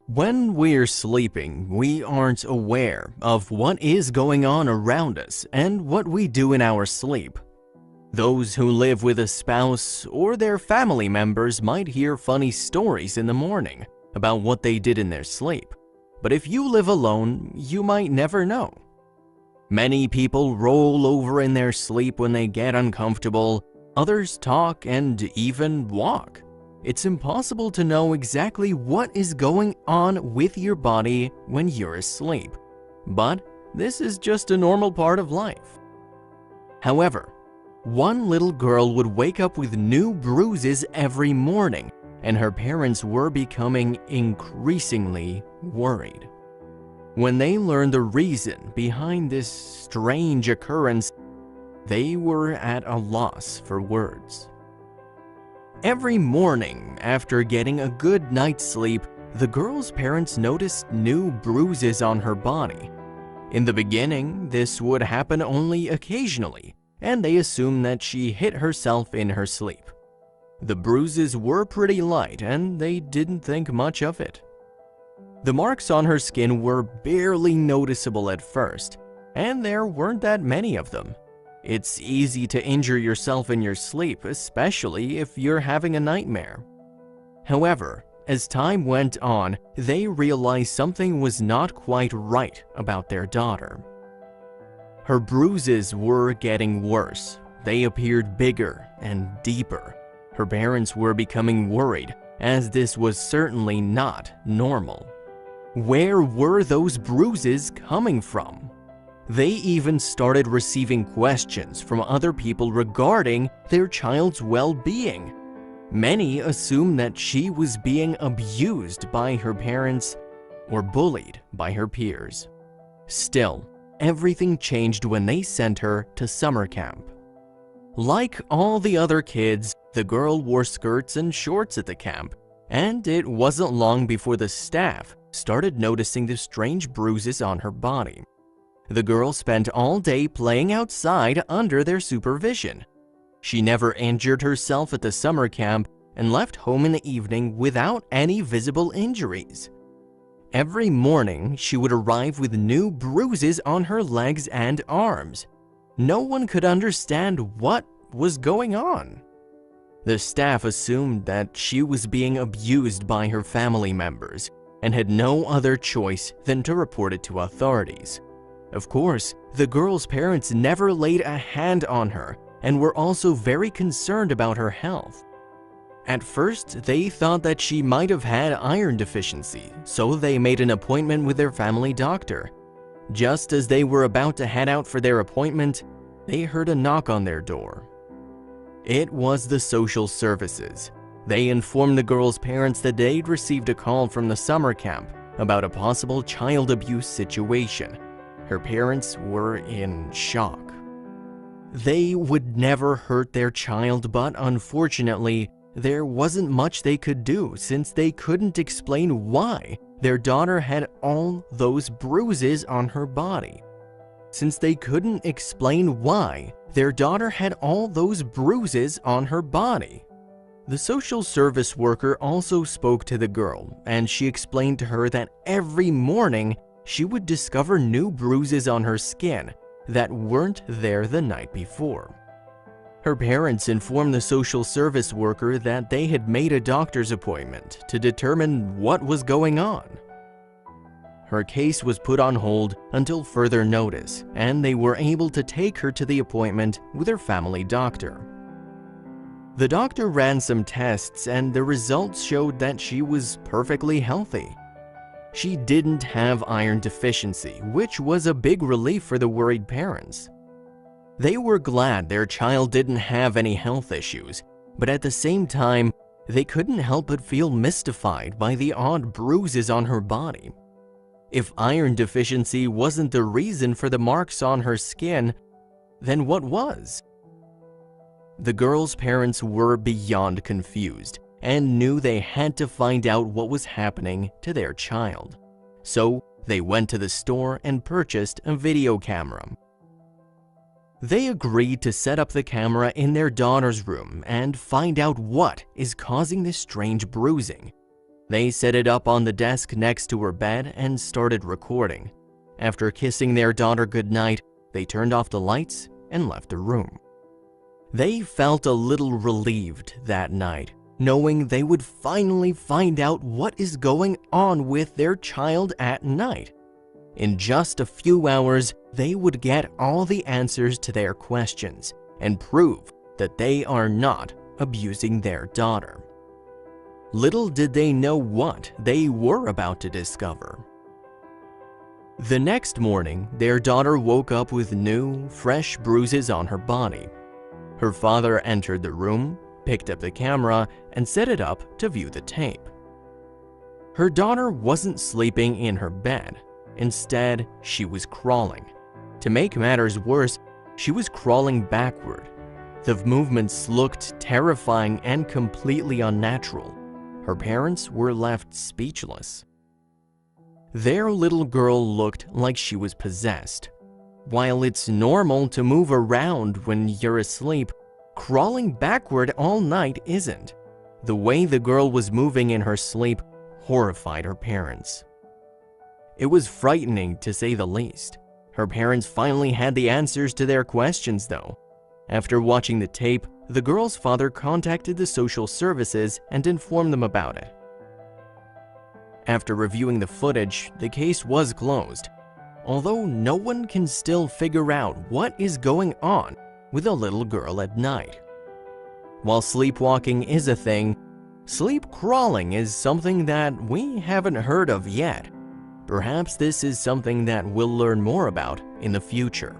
When we're sleeping, we aren't aware of what is going on around us and what we do in our sleep. Those who live with a spouse or their family members might hear funny stories in the morning about what they did in their sleep. But if you live alone, you might never know. Many people roll over in their sleep when they get uncomfortable, others talk and even walk. It's impossible to know exactly what is going on with your body when you're asleep, but this is just a normal part of life. However, one little girl would wake up with new bruises every morning, and her parents were becoming increasingly worried. When they learned the reason behind this strange occurrence, they were at a loss for words. Every morning after getting a good night's sleep, the girl's parents noticed new bruises on her body. In the beginning, this would happen only occasionally, and they assumed that she hit herself in her sleep. The bruises were pretty light, and they didn't think much of it. The marks on her skin were barely noticeable at first, and there weren't that many of them. It's easy to injure yourself in your sleep, especially if you're having a nightmare. However, as time went on, they realized something was not quite right about their daughter. Her bruises were getting worse. They appeared bigger and deeper. Her parents were becoming worried, as this was certainly not normal. Where were those bruises coming from? They even started receiving questions from other people regarding their child's well-being. Many assumed that she was being abused by her parents or bullied by her peers. Still, everything changed when they sent her to summer camp. Like all the other kids, the girl wore skirts and shorts at the camp, and it wasn't long before the staff started noticing the strange bruises on her body. The girl spent all day playing outside under their supervision. She never injured herself at the summer camp and left home in the evening without any visible injuries. Every morning, she would arrive with new bruises on her legs and arms. No one could understand what was going on. The staff assumed that she was being abused by her family members and had no other choice than to report it to authorities. Of course, the girl's parents never laid a hand on her and were also very concerned about her health. At first, they thought that she might have had iron deficiency, so they made an appointment with their family doctor. Just as they were about to head out for their appointment, they heard a knock on their door. It was the social services. They informed the girl's parents that they'd received a call from the summer camp about a possible child abuse situation. Her parents were in shock. They would never hurt their child, but unfortunately, there wasn't much they could do since they couldn't explain why their daughter had all those bruises on her body. Since they couldn't explain why their daughter had all those bruises on her body. The social service worker also spoke to the girl, and she explained to her that every morning she would discover new bruises on her skin that weren't there the night before. Her parents informed the social service worker that they had made a doctor's appointment to determine what was going on. Her case was put on hold until further notice, and they were able to take her to the appointment with her family doctor. The doctor ran some tests, and the results showed that she was perfectly healthy. She didn't have iron deficiency, which was a big relief for the worried parents. They were glad their child didn't have any health issues, but at the same time, they couldn't help but feel mystified by the odd bruises on her body. If iron deficiency wasn't the reason for the marks on her skin, then what was? The girl's parents were beyond confused and knew they had to find out what was happening to their child. So they went to the store and purchased a video camera. They agreed to set up the camera in their daughter's room and find out what is causing this strange bruising. They set it up on the desk next to her bed and started recording. After kissing their daughter goodnight, they turned off the lights and left the room. They felt a little relieved that night, knowing they would finally find out what is going on with their child at night. In just a few hours, they would get all the answers to their questions and prove that they are not abusing their daughter. Little did they know what they were about to discover. The next morning, their daughter woke up with new, fresh bruises on her body. Her father entered the room, picked up the camera, and set it up to view the tape. Her daughter wasn't sleeping in her bed. Instead, she was crawling. To make matters worse, she was crawling backward. The movements looked terrifying and completely unnatural. Her parents were left speechless. Their little girl looked like she was possessed. While it's normal to move around when you're asleep, crawling backward all night isn't. The way the girl was moving in her sleep horrified her parents. It was frightening to say the least. Her parents finally had the answers to their questions though. After watching the tape, the girl's father contacted the social services and informed them about it. After reviewing the footage, the case was closed, although no one can still figure out what is going on with a little girl at night. While sleepwalking is a thing, sleep crawling is something that we haven't heard of yet. Perhaps this is something that we'll learn more about in the future.